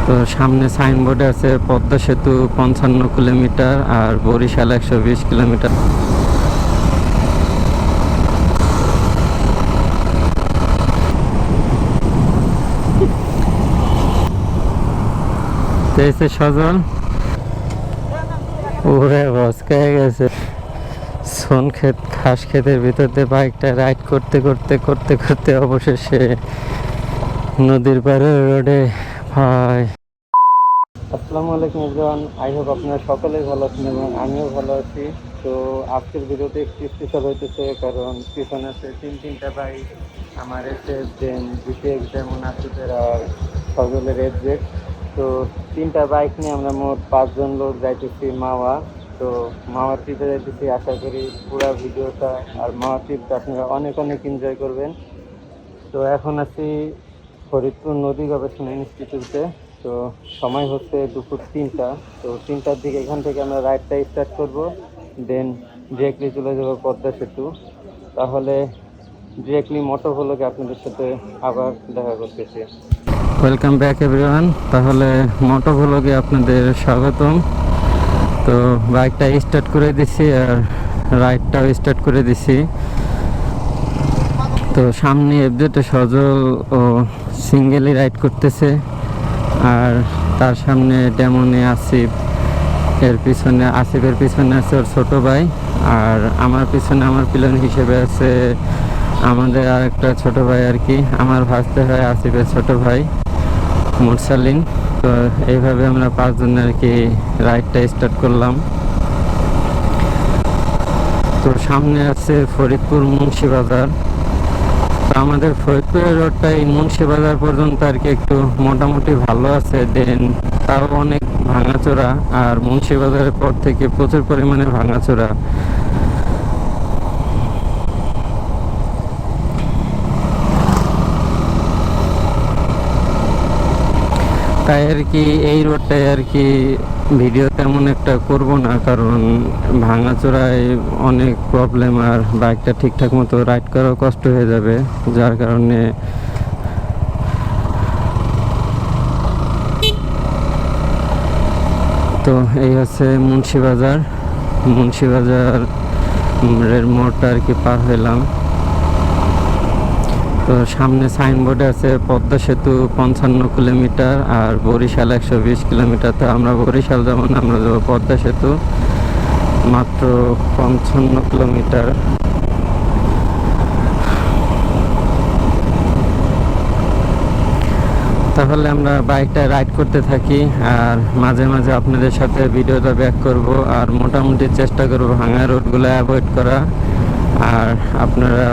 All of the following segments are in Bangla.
তো সামনে সাইনবোর্ডে আছে পদ্মা সেতু 55 কিলোমিটার আর বরিশাল 120 কিলোমিটার। সজল ওরে বসকে গেছে সোন ক্ষেত ঘাস ক্ষেতের ভিতর দিয়ে বাইকটা রাইড করতে করতে করতে করতে অবশেষে নদীর পাড়ে রোডে ভাই। আসসালামু আলাইকুম এভরিওয়ান, আই হোপ আপনারা সকলেই ভালো আছেন এবং আমিও ভালো আছি। তো আজকের ভিডিওতে একটু স্পেশাল হইতেছে, কারণ পিছনে আছে তিনটা বাইক, আমার এসএফ দেন জিটিএক্স যেমন আসিফের আর সজলের এফজেড। তো তিনটা বাইক নিয়ে আমরা মোট 5 জন লোক যাইতেছি মাওয়া। তো মাওয়া ট্রিপে যাইতেছি, আশা করি পুরো ভিডিওটা আর মাওয়া ট্রিপটা আপনারা অনেক অনেক এনজয় করবেন। তো এখন আছি ফরিদপুর নদী গবেষণা ইনস্টিটিউটে। তো সময় হচ্ছে দুপুর 3টা। তো 3টার দিকে এখান থেকে আমরা রাইডটা স্টার্ট করব, দেন ডিরেক্টলি চলে যাবো পদ্মা সেতু। তাহলে ডিরেক্টলি মোটো ভ্লগে আপনাদের সাথে আবার দেখা করতেছি। Welcome back everyone. তাহলে মোটো ভ্লগে আপনাদের স্বাগতম। তো বাইকটা স্টার্ট করে দিছি আর রাইডটাও স্টার্ট করে দিছি। তো সামনে এফজেডে সজল ও সিঙ্গেলি রাইড করতেছে, আর তার সামনে ডেমনে আসিফ, এর পিছনে আসিফের পিছনে আছে ওর ছোটো ভাই, আর আমার পিছনে আমার পিলন হিসেবে আছে আমাদের আর একটা ছোটো ভাই আর কি, আমার ভাসতে হয় আসিফের ছোটো ভাই মুরসালিন। তো এইভাবে আমরা 5 জন আর কি রাইডটা স্টার্ট করলাম। তো সামনে আছে ফরিদপুর মুন্সিবাজার। তো আমাদের ফরিদপুরের রোডটা এই মুন্সিবাজার পর্যন্ত আর কি একটু মোটামুটি ভালো আছে, দেন তাও অনেক ভাঙাচোরা, আর মুন্সিবাজারের পর থেকে প্রচুর পরিমাণে ভাঙাচোরা। তাই আর কি এই রোডটায় আর কি ভিডিও তেমন একটা করব না, কারণ ভাঙাচোরায় অনেক প্রবলেম আর বাইকটা ঠিকঠাক মতো রাইড করাও কষ্ট হয়ে যাবে, যার কারণে তো এই হচ্ছে মুন্সিবাজারের মোড়টা আর কি পার হইলাম। তো সামনে সাইনবোর্ডে আছে পদ্মা সেতু 55 কিলোমিটার আর বরিশাল 120 কিলোমিটার। তো আমরা বরিশাল যেমন আমরা যাবো পদ্মা সেতু মাত্র 55 কিলোমিটার। তাহলে আমরা বাইকটা রাইড করতে থাকি আর মাঝে মাঝে আপনাদের সাথে ভিডিওটা ব্যাক করব, আর মোটামুটি চেষ্টা করব ভাঙা রোডগুলো অ্যাভয়েড করা। আর আপনারা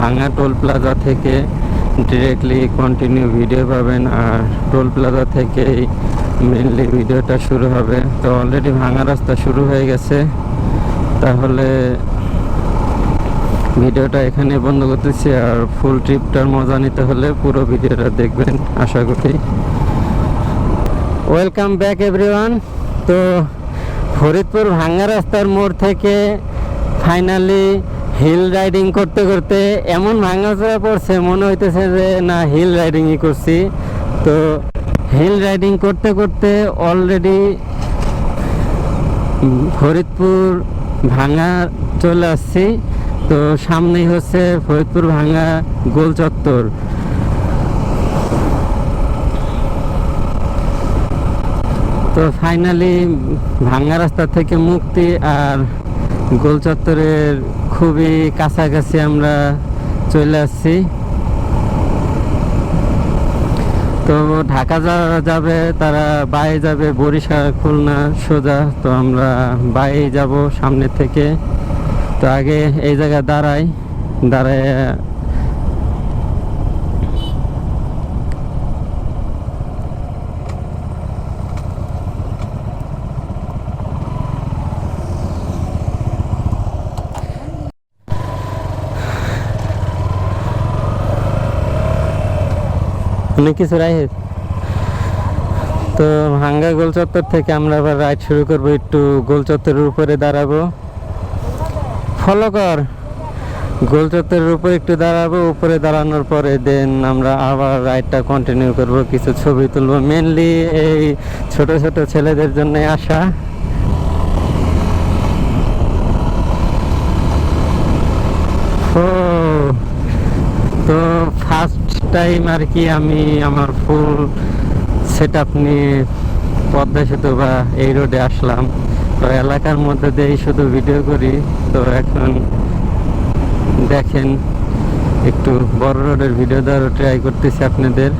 ভাঙা টোল প্লাজা থেকে ডিরেক্টলি কন্টিনিউ ভিডিও পাবেন, আর টোল প্লাজা থেকেই মেনলি ভিডিওটা শুরু হবে। তো অলরেডি ভাঙা রাস্তা শুরু হয়ে গেছে। তাহলে ভিডিওটা এখানে বন্ধ করতেছি, আর ফুল ট্রিপটার মজা নিতে হলে পুরো ভিডিওটা দেখবেন আশা করি। Welcome back everyone. তো ফরিদপুর ভাঙা রাস্তার মোড় থেকে ফাইনালি হিল রাইডিং করতে করতে এমন ভাঙাচোরা পড়ছে, মনে হইতেছে যে না হিল রাইডিংই করছি। তো হিল রাইডিং করতে করতে অলরেডি ফরিদপুর ভাঙা চলে আসছি। তো সামনেই হচ্ছে ফরিদপুর ভাঙা গোল চত্বর। তো ফাইনালি ভাঙা রাস্তা থেকে মুক্তি, আর গোল চত্বরের খুবই কাছাকাছি আমরা চলে আসছি। তো ঢাকা যারা যাবে তারা বাইরে যাবে, বরিশাল খুলনা সোজা। তো আমরা বাইরে যাব সামনে থেকে। তো আগে এই জায়গায় দাঁড়ায় অনেক কিছু রাইড। তো ভাঙ্গা গোল চত্বর থেকে আমরা আবার রাইড শুরু করবো, একটু গোল চত্বরের উপরে দাঁড়াবো। ফলো কর। গোল চত্বরের উপর একটু দাঁড়াবো, উপরে দাঁড়ানোর পরে দেন আমরা আবার রাইডটা কন্টিনিউ করব, কিছু ছবি তুলবো। মেনলি এই ছোট ছোট ছেলেদের জন্য আসা। ও তো ফার্স্ট টাইম আর কি আমি আমার ফুল সেট আপ নিয়ে পদ্মা সেতু বা এই রোডে আসলাম। তো এলাকার মধ্যে দিয়েই শুধু ভিডিও করি। তো এখন দেখেন একটু বড় রোডের ভিডিও দেওয়ার ট্রাই করতেছি আপনাদের।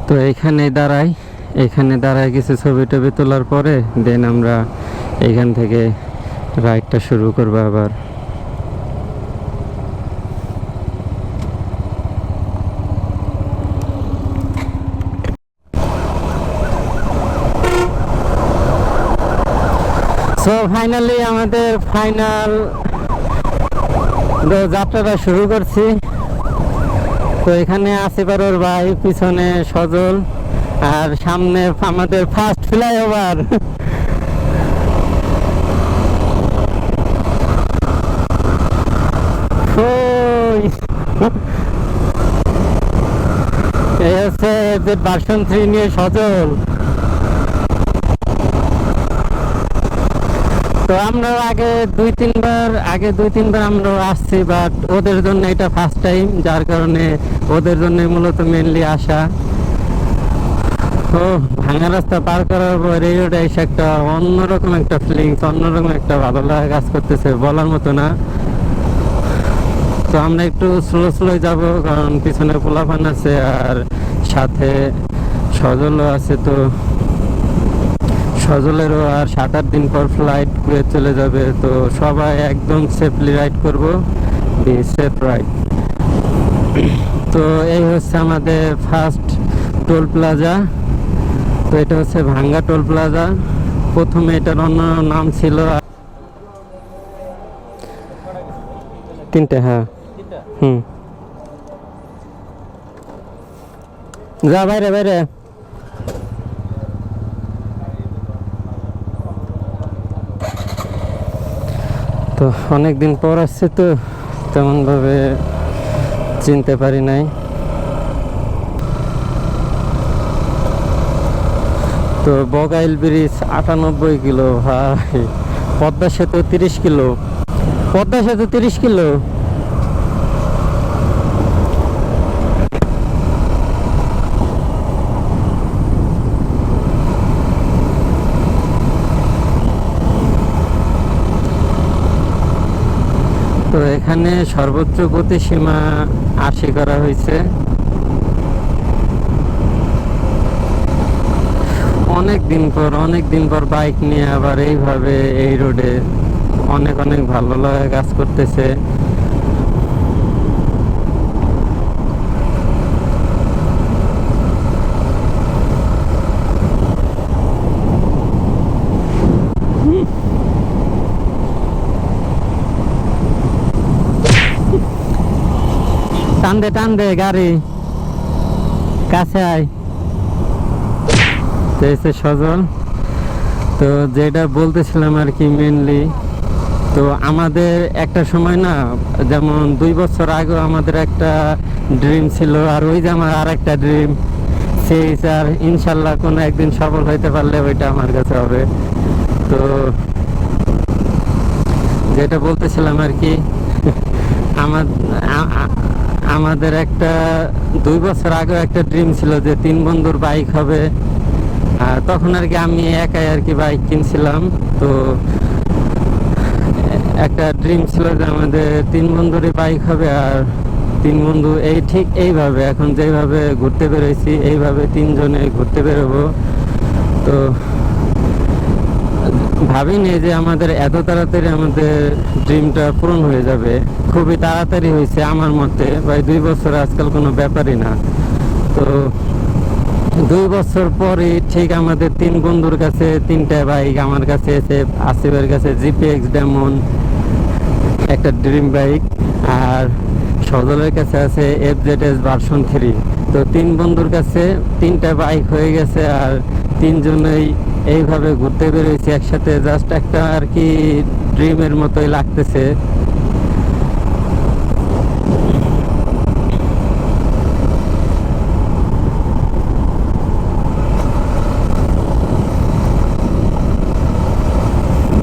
তো এখানে দাঁড়াই কিছু ছবি টবি তোলার পরে দেন আমরা এখান থেকে রাইডটা শুরু করবো আবার। সো ফাইনালি আমাদের ফাইনাল যাত্রাটা শুরু করছি। তো এখানে আসিফার ওর ভাই, পিছনে সজল, আর সামনে আমাদের ফার্স্ট ফ্লাইওভার। এই হচ্ছে ভার্সন 3 নিয়ে সজল। তো আমরা আগে দুই তিনবার আমরা আসছি, বাট ওদের জন্য এটা ফার্স্ট টাইম, যার কারণে ওদের জন্য মূলত মেনলি আসা। তো ভাঙা রাস্তা পার করার পর এই রোডে এসে একটা অন্যরকম একটা ফিলিংস, অন্যরকম একটা ভালো লাগা কাজ করতেছে, বলার মতো না। তো আমরা একটু স্লো যাব, কারণ পিছনে পোলাপান আছে আর সাথে সজলও আছে। তো সজলেরও আর 7-8 দিন পর ফ্লাইট করে চলে যাবে। তো সবাই একদম সেফলি রাইড করব, বি সেফ রাইড। তো এই হচ্ছে আমাদের ফার্স্ট টোল প্লাজা। তো এটা হচ্ছে ভাঙ্গা টোল প্লাজা। প্রথমে এটার অন্য নাম ছিল 3টে। হ্যাঁ, যা বাইরে। তো অনেক দিন পর আসছে, তো তেমনভাবে চিনতে পারি নাই। তো বগাইল ব্রিজ 98 কিলো ভাই, পদ্মা সেতু 30 কিলো, পদ্মা সেতু 30 কিলো। তো এখানে সর্বোচ্চ গতিসীমা 80 করা হয়েছে। অনেক দিন পর বাইক নিয়ে আবার এইভাবে এই রোডে অনেক ভালো লাগে কাজ করতেছে। টান দে গাড়ি, কাছে আয়। সজল। তো যেটা বলতেছিলাম আর কি মেনলি, তো আমাদের একটা সময় না, যেমন 2 বছর আগে আমাদের একটা ড্রিম ছিল, আর ওই যে আমার আর একটা ড্রিম, সেই স্যার ইনশাল্লাহ কোনো একদিন সফল হইতে পারলে ওইটা আমার কাছে হবে। তো যেটা বলতেছিলাম আর কি, আমাদের একটা 2 বছর আগে একটা ড্রিম ছিল যে 3 বন্ধুর বাইক হবে। তখন আর কি আমি একাই আর কি বাইক কিনছিলাম। তো একটা ড্রিম ছিল যে আমাদের 3 বন্ধুরই বাইক হবে, আর 3 বন্ধু ঠিক এইভাবে এখন যেভাবে ঘুরতে বেরোইছি এইভাবে 3 জনে ঘুরতে বেরোবো। তো ভাবিনি যে আমাদের এত তাড়াতাড়ি আমাদের ড্রিমটা পূরণ হয়ে যাবে। খুবই তাড়াতাড়ি হয়েছে আমার মতে, ভাই 2 বছর আজকাল কোনো ব্যাপারই না। তো 2 বছর পরে ঠিক আমাদের 3 বন্ধুর কাছে 3টা বাইক, আমার কাছে এসে আসিফের কাছে জিপিএক্স ডেমন, একটা একটা ড্রিম বাইক, আর সজলের কাছে আছে FZS ভার্সন 3। তো 3 বন্ধুর কাছে 3টা বাইক হয়ে গেছে, আর 3জনেই এইভাবে ঘুরতে বেরোয়েছি একসাথে। জাস্ট একটা আর কি ড্রিমের মতোই লাগতেছে।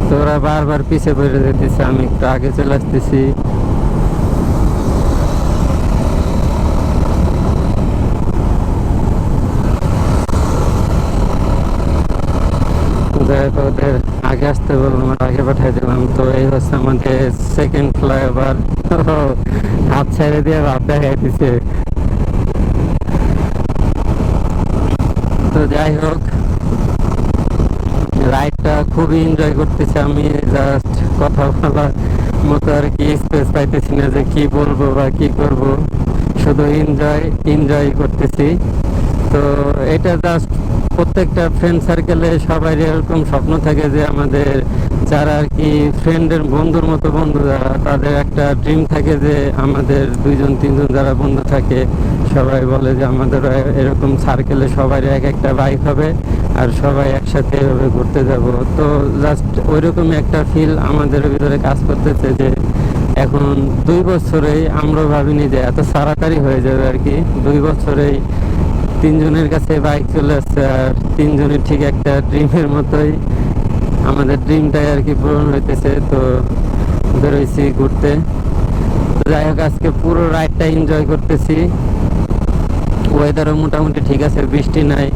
তো ওরা বারবার পিছে পড়ে যেতেছে, আমি একটু আগে চলে আসতেছি। ওদের আগে আসতে বললাম, আগে পাঠিয়ে দিলাম। তো এই হচ্ছে আমাদের সেকেন্ড ফ্লাইওভার। হাত ছেড়ে দিয়ে ভাব দেখাইতেছে। তো যাই হোক, রাইডটা খুবই এনজয় করতেছি আমি। জাস্ট কথা বলার মতো আর কি স্পেস পাইতেছি না যে কি বলবো বা কি করব, শুধু এনজয় করতেছি। তো এটা জাস্ট প্রত্যেকটা ফ্রেন্ড সার্কেলে সবাই এরকম স্বপ্ন থাকে যে আমাদের যারা আর কি ফ্রেন্ডের বন্ধুর মতো বন্ধু যারা, তাদের একটা ড্রিম থাকে যে আমাদের 2-3জন যারা বন্ধু থাকে সবাই বলে যে আমাদের এরকম সার্কেলে সবাই এক একটা বাইক হবে আর সবাই একসাথে এভাবে ঘুরতে যাব। তো জাস্ট ওইরকমই একটা ফিল আমাদের ভিতরে কাজ করতেছে যে এখন 2 বছরেই আমরা ভাবিনি যে এত তাড়াতাড়ি হয়ে যাবে আর কি। 2 বছরেই 3জনের কাছে বাইক চলে আসছে, আর 3জনের ঠিক একটা ড্রিমের মতোই আমাদের ড্রিমটাই আর কি পূরণ হইতেছে। তো বেরোইছি ঘুরতে। তো যাই হোক, আজকে পুরো রাইডটা এনজয় করতেছি। ওয়েদারও মোটামুটি ঠিক আছে, বৃষ্টি নাই।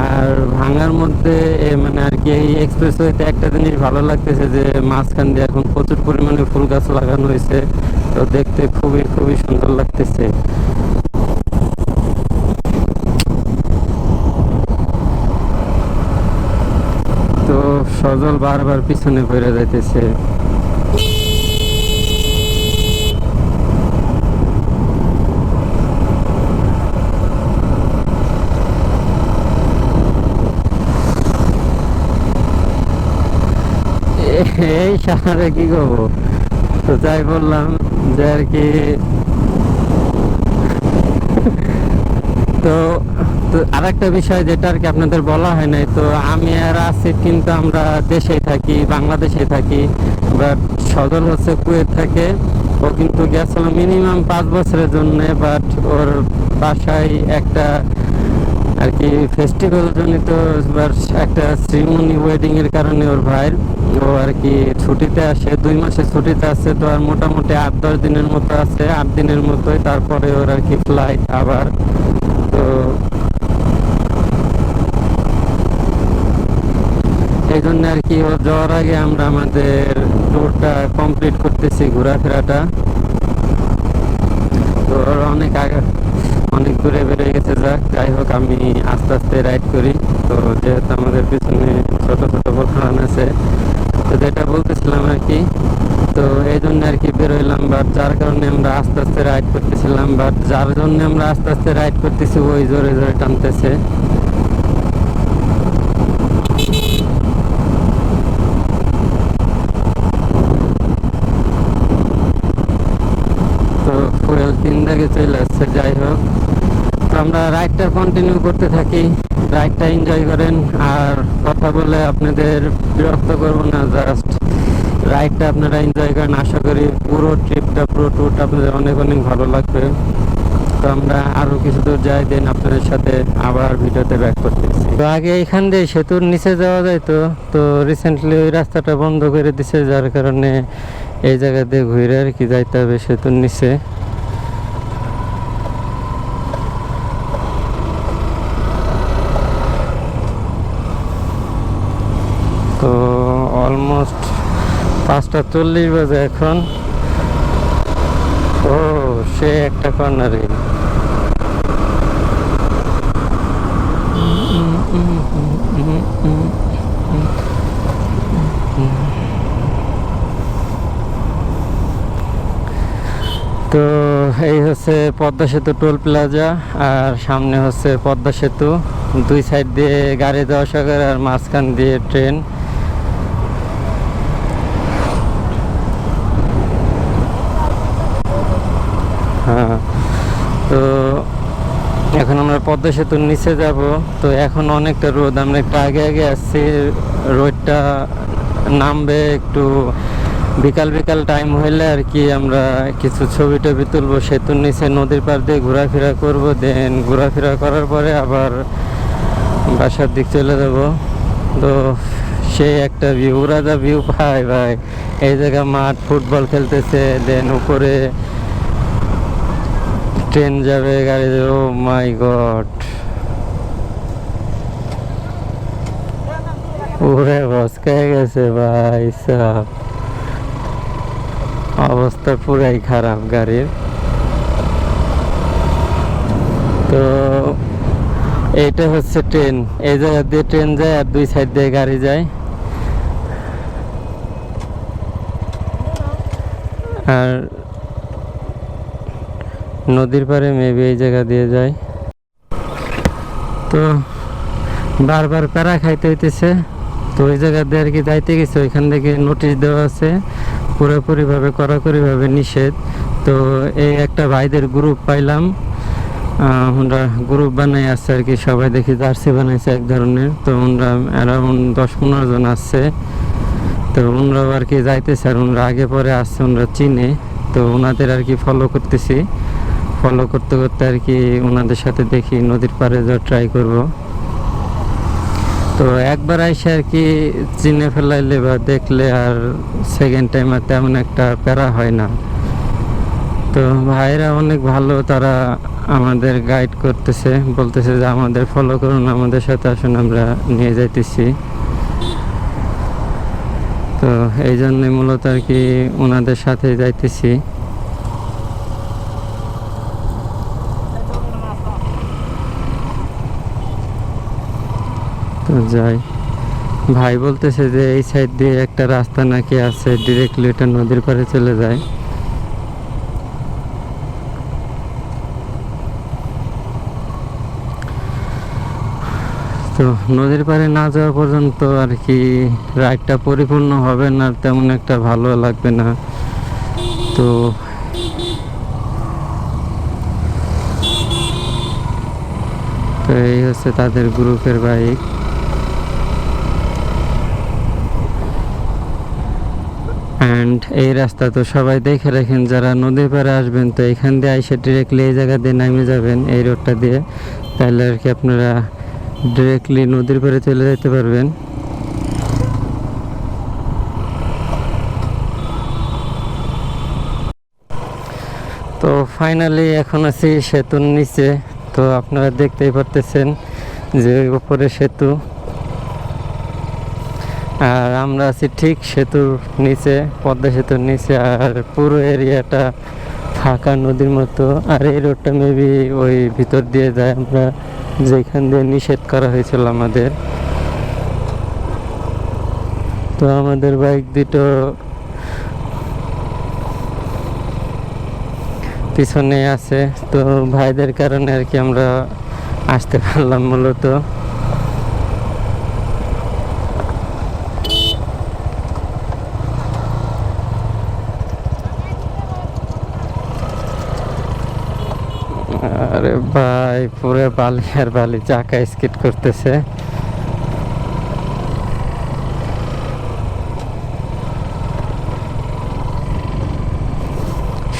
আর ভাঙার মধ্যে মানে আর কি এই এক্সপ্রেসওয়েতে একটা জিনিস ভালো লাগতেছে যে মাঝখান দিয়ে এখন প্রচুর পরিমাণে ফুল গাছ লাগানো হয়েছে। তো দেখতে খুবই খুবই সুন্দর লাগতেছে। তো সজল বারবার পিছনে পড়ে যাইতেছে। এই শহরে কি করবো? তো যাই বললাম যে আর কি, তো আর একটা বিষয় যেটা আর কি আপনাদের বলা হয় নাই, তো আমি আর আসিফ কিন্তু আমরা দেশেই থাকি, বাংলাদেশে থাকি। বাট সজল হচ্ছে কুয়েত থাকে। ও কিন্তু গেছিল মিনিমাম 5 বছরের জন্য। বাট ওর বাসায় একটা আর কি ফেস্টিভ্যাল জনিত একটা সেরিমনি ওয়েডিং এর কারণে ওর ভাইয়ের, ও আর কি ছুটিতে আসে, 2 মাসের ছুটিতে আছে। তো আর মোটামুটি 8-10 দিনের মতো আছে, 8 দিনের মতোই। তারপরে ওর আর কি ফ্লাইট আবার। তো এই জন্য আর কি ও যাওয়ার আগে আমরা আমাদের ট্যুরটা কমপ্লিট করতেছি, ঘোরাফেরাটা। তো ওরা অনেক দূরে বেড়ে গেছে। যাই হোক, আমি আস্তে আস্তে রাইড করি। তো যেহেতু আমাদের পিছনে ছোট ছোট বলখান আছে, তো যেটা বলতেছিলাম আর কি, তো এই জন্য আর কি বেরোইলাম। বাট যার কারণে আমরা আস্তে আস্তে রাইড করতেছিলাম, বাট যার জন্য আমরা আস্তে আস্তে রাইড করতেছি ওই জোরে জোরে টানতেছে। তো ফুয়েল 3 দাগে চলে আসছে। যাই হোক, তো আমরা রাইডটা কন্টিনিউ করতে থাকি, রাইডটা এনজয় করেন। আর কথা বলে আপনাদের বিরক্ত করবো না, জাস্ট রাইডটা আপনারা এনজয় করেন। আশা করি পুরো ট্রিপটা, পুরো ট্যুরটা আপনাদের অনেক অনেক ভালো লাগবে। তো আমরা আরো কিছু দূর যাই, দেন আপনাদের সাথে আবার ভিডিওতে ব্যাক করতেছি। তো আগে এখান দিয়ে সেতুর নিচে যাওয়া যাইতো, তো রিসেন্টলি ওই রাস্তাটা বন্ধ করে দিছে, যার কারণে এই জায়গা দিয়ে ঘুরে আর কি যাইতে হবে সেতুর নিচে। তো অলমোস্ট 5:40 বাজে এখন। ও সে একটা কর্নারে। তো এই হচ্ছে পদ্মা সেতু টোল প্লাজা, আর সামনে হচ্ছে পদ্মা সেতু। 2 সাইড দিয়ে গাড়ি যাওয়া আসা করে, আর মাঝখান দিয়ে ট্রেন। হ্যাঁ, তো এখন আমরা পদ্মা সেতুর নিচে যাব। তো এখন অনেকটা রোদ, আমরা একটু আগে আগে আসছি, রোদটা নামবে একটু বিকাল বিকাল টাইম হইলে আর কি। আমরা কিছু ছবি টবি তুলবো সেতুর নিচে, নদীর পাড় দিয়ে ঘোরাফেরা করবো, দেন ঘোরাফেরা করার পরে আবার বাসার দিক চলে যাব। তো সেই একটা ভিউ, ওরা যা ভিউ পায় ভাই, এই জায়গা মাঠ, ফুটবল খেলতেছে, দেন উপরে ট্রেন যাবে, গাড়ি যাবে, ও মাই গড, ওরে বসকে গেছে ভাই সাহ, অবস্থা পুরাই খারাপ গাড়ির। তো এইটা হচ্ছে ট্রেন, এই জায়গা দিয়ে ট্রেন যায় আর দুই সাইড দিয়ে গাড়ি যায়। আর নদীর পাড়ে মেবি এই জায়গা দিয়ে যায়। তো বারবার প্যারা খাইতে হইতেছে। তো ওই জায়গা দিয়ে আর কি যাইতে গেছে, ওইখান থেকে নোটিশ দেওয়া আছে পুরোপুরিভাবে কড়াকড়িভাবে নিষেধ। তো এই একটা ভাইদের গ্রুপ পাইলাম, আমরা গ্রুপ বানাই আসছে আর কি, সবাই দেখি জার্সি বানাইছে এক ধরনের। তো ওনারা অ্যারাউন্ড 10-15 জন আসছে। তো ওনারাও আর কি যাইতেছে, আর ওনারা আগে পরে আসছে, ওনারা চিনে। তো ওনাদের আর কি ফলো করতেছি, ফলো করতে করতে আর কি ওনাদের সাথে দেখি নদীর পাড়ে যাওয়ার ট্রাই করব। তো একবার আইসে আর কি চিনে ফেলাইলে বা দেখলে আর সেকেন্ড টাইম আর তেমন একটা প্যারা হয় না। তো ভাইরা অনেক ভালো, তারা আমাদের গাইড করতেছে, বলতেছে যে আমাদের ফলো করুন, আমাদের সাথে আসুন, আমরা নিয়ে যাইতেছি। তো এই জন্যে মূলত আর কি ওনাদের সাথে যাইতেছি। তো যাই, ভাই বলতেছে যে এই সাইড দিয়ে একটা রাস্তা নাকি আছে, ডিরেক্টলি এটা নদীর পাড়ে চলে যায়। তো নদীর পাড়ে না যাওয়া পর্যন্ত আর কি রাইডটা পরিপূর্ণ হবে না, তেমন একটা ভালো লাগবে না। তো তো এই হচ্ছে তাদের গ্রুপের বাইক। অ্যান্ড এই রাস্তা তো সবাই দেখে রাখেন, যারা নদীর পাড়ে আসবেন তো এখান দিয়ে আইসে ডিরেক্টলি এই জায়গা দিয়ে নামে যাবেন, এই রোডটা দিয়ে, তাহলে আর কি আপনারা ডিরেক্টলি নদীর পাড়ে চলে যেতে পারবেন। তো ফাইনালি এখন আছি সেতুর নিচে। তো আপনারা দেখতেই পারতেছেন যে উপরে সেতু, আর আমরা আছি ঠিক সেতুর নিচে, পদ্মা সেতুর নিচে। আর পুরো এরিয়াটা ফাঁকা নদীর মতো। আর এই রোডটা মেবি ওই ভিতর দিয়ে যায়, আমরা যেখান দিয়ে নিষেধ করা হয়েছিল আমাদের। তো আমাদের বাইক দুটো পিছনে আছে, তো ভাইদের কারণে আর কি আমরা আসতে পারলাম মূলত। আরে ভাই পুরো বালি আর বালি, চাকা স্কিড করতেছে।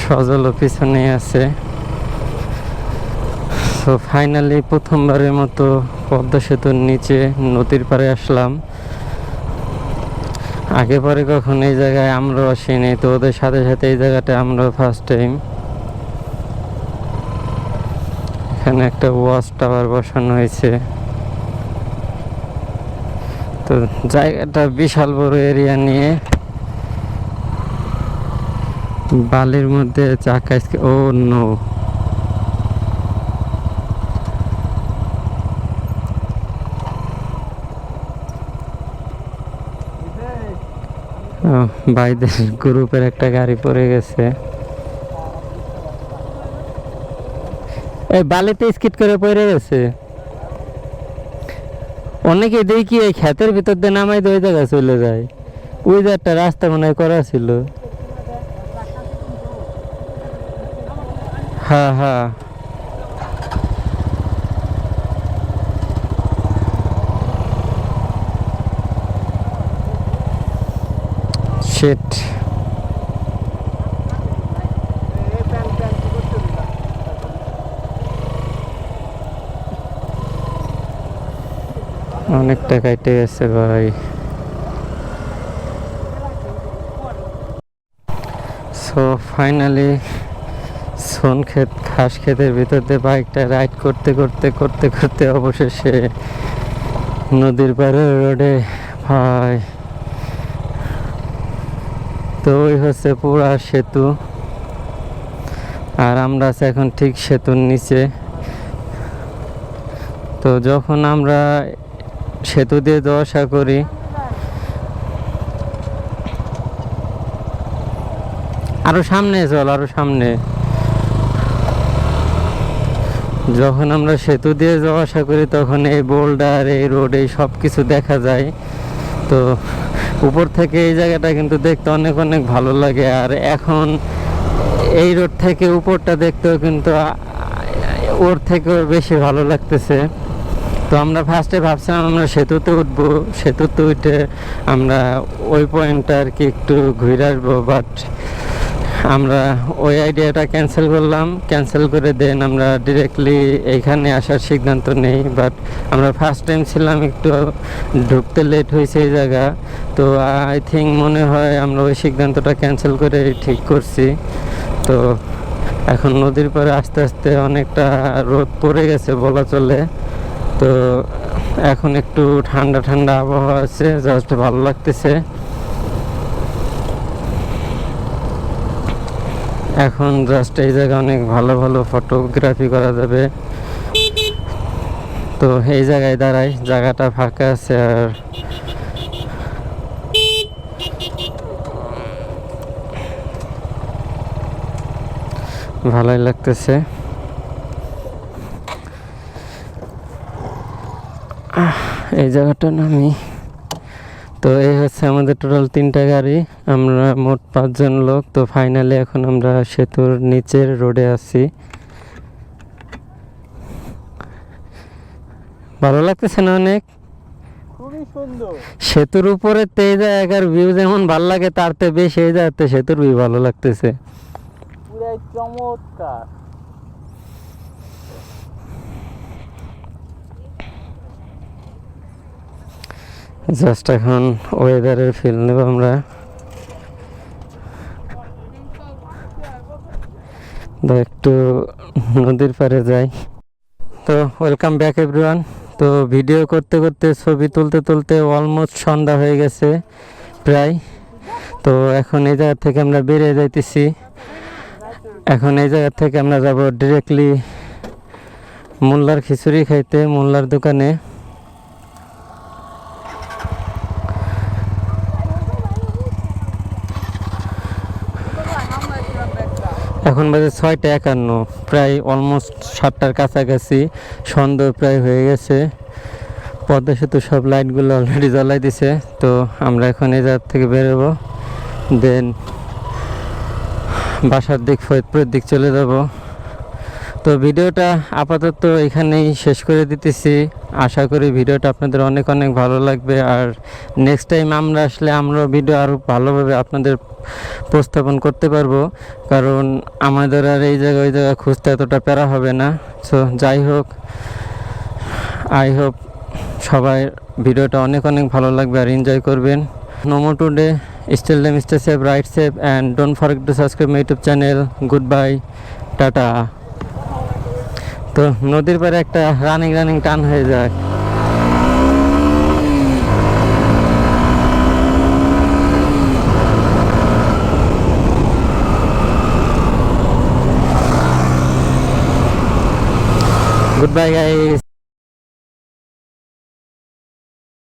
সজল পিছনে আছে। তো ফাইনালি প্রথমবারের মতো পদ্মা সেতুর নিচে নদীর পাড়ে আসলাম। আগে পরে কখন এই জায়গায় আমরাও আসিনি, তো ওদের সাথে সাথে এই জায়গাটা আমরাও ফার্স্ট টাইম। এখানে একটা ওয়াচ টাওয়ার বসানো হয়েছে। তো জায়গাটা বিশাল বড় এরিয়া নিয়ে, বালির মধ্যে চাকা, ও নো, ভাইদের গ্রুপের একটা গাড়ি পড়ে গেছে। এই বালিতে স্কিট করে পড়ে গেছে। অনেকে দেখি এই ক্ষেতের ভিতর দিয়ে নামাই দিয়ে ওই জায়গায় চলে যায়। ওই যে একটা রাস্তা মনে হয় করা ছিল। হ্যাঁ হ্যাঁ শিট অনেকটা কাটে গেছে ভাই। সো ফাইনালি সোনক্ষেত ঘাস ক্ষেতের ভিতর দিয়ে বাইকটা রাইড করতে করতে করতে করতে অবশেষে নদীর পাড়ে রোডে ভাই। তো ওই হচ্ছে পুরা সেতু, আর আমরা আছি এখন ঠিক সেতুর নিচে। তো যখন আমরা সেতু দিয়ে যাওয়া আসা করি আরো সামনে চল, আরো সামনে। যখন আমরা সেতু দিয়ে যাওয়া আসা করি তখন এই বোল্ডার, এই রোড, এই সব কিছু দেখা যায়। তো উপর থেকে এই জায়গাটা কিন্তু দেখতে অনেক অনেক ভালো লাগে। আর এখন এই রোড থেকে উপরটা দেখতেও কিন্তু ওর থেকেও বেশি ভালো লাগতেছে। তো আমরা ফার্স্টে ভাবছিলাম আমরা সেতুতে উঠবো, সেতুতে উঠে আমরা ওই পয়েন্টটা আর কি একটু ঘুরে আসবো, বাট আমরা ওই আইডিয়াটা ক্যান্সেল করলাম। ক্যান্সেল করে দেন আমরা ডিরেক্টলি এইখানে আসার সিদ্ধান্ত নেই। বাট আমরা ফার্স্ট টাইম ছিলাম, একটু ঢুকতে লেট হয়েছে এই জায়গা। তো আই থিঙ্ক মনে হয় আমরা ওই সিদ্ধান্তটা ক্যান্সেল করে ঠিক করছি। তো এখন নদীর পাড়ে আস্তে আস্তে অনেকটা রোদ পড়ে গেছে বলা চলে। তো এখন একটু ঠান্ডা ঠান্ডা আবহাওয়া আছে, জাস্ট ভালো লাগতেছে। এখন জাস্ট এই জায়গায় অনেক ভালো ভালো ফটোগ্রাফি করা যাবে। তো এই জায়গায় দাঁড়াই, জায়গাটা ফাঁকা আছে আর ভালোই লাগতেছে। এই জায়গাটা নামি। তো এই হচ্ছে আমাদের টোটাল 3টা গাড়ি, আমরা মোট 5 জন লোক। তো ফাইনালি এখন আমরা সেতুর নিচের রোডে আছি। ভালো লাগতেছে না অনেক? খুবই সুন্দর। সেতুর উপরে এই জায়গার ভিউ যেমন ভালো লাগে তার থেকে বেশি এই জায়গাতে সেতুর ভিউ ভালো লাগতেছে। পুরাই চমৎকার। জাস্ট এখন ওয়েদারের ফিল নেব আমরা। একটু নদীর পাড়ে যাই। তো ওয়েলকাম ব্যাক এভরিওয়ান। তো ভিডিও করতে করতে, ছবি তুলতে তুলতে অলমোস্ট সন্ধ্যা হয়ে গেছে প্রায়। তো এখন এই জায়গা থেকে আমরা বেরিয়ে যাইতেছি। এখন এই জায়গা থেকে আমরা যাব ডিরেক্টলি মোল্লার খিচুড়ি খাইতে, মোল্লার দোকানে। এখন বাজে 6টা 51, প্রায় অলমোস্ট 7টার কাছাকাছি। সন্ধ্যা প্রায় হয়ে গেছে। পদ্মা সেতু সব লাইটগুলো অলরেডি জ্বালাই দিছে। তো আমরা এখন এই জায়গা থেকে বেরোবো, দেন বাসার দিক, ফরিদপুরের দিক চলে যাব। তো ভিডিওটা আপাতত এখানেই শেষ করে দিতেছি। আশা করি ভিডিওটা আপনাদের অনেক অনেক ভালো লাগবে। আর নেক্সট টাইম আমরা আসলে আমরা ভিডিও আরও ভালোভাবে আপনাদের উপস্থাপন করতে পারবো, কারণ আমাদের আর এই জায়গায় ওই জায়গা খুঁজতে এতটা প্যারা হবে না। সো যাই হোক, আই হোপ সবাই ভিডিওটা অনেক অনেক ভালো লাগবে আর এনজয় করবেন। No more today, till then, stay safe, right safe, and don't forget to subscribe my YouTube channel. Good bye, tata. তো নদীর পাড়ে একটা রানিং রানিং টান হয়ে যায়। Goodbye guys.